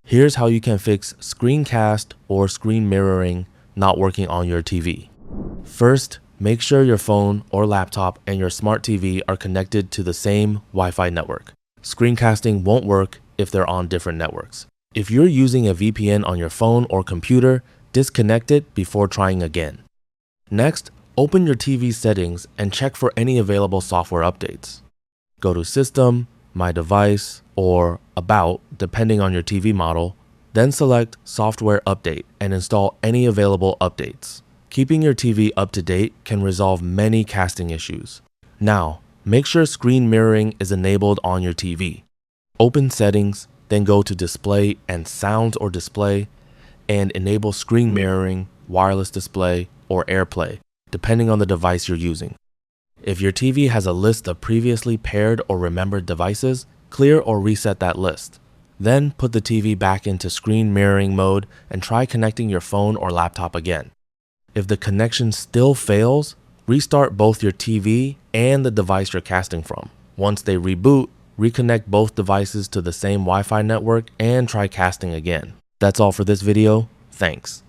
Here's how you can fix screencast or screen mirroring not working on your TV. First, make sure your phone or laptop and your smart TV are connected to the same Wi-Fi network. Screencasting won't work if they're on different networks. If you're using a VPN on your phone or computer, disconnect it before trying again. Next, open your TV settings and check for any available software updates. Go to System, My Device, or About, depending on your TV model, then select Software Update and install any available updates. Keeping your TV up to date can resolve many casting issues. Now, make sure screen mirroring is enabled on your TV. Open Settings, then go to Display and Sound or Display, and enable screen mirroring, wireless display, or AirPlay, depending on the device you're using. If your TV has a list of previously paired or remembered devices, clear or reset that list. Then put the TV back into screen mirroring mode and try connecting your phone or laptop again. If the connection still fails, restart both your TV and the device you're casting from. Once they reboot, reconnect both devices to the same Wi-Fi network and try casting again. That's all for this video. Thanks.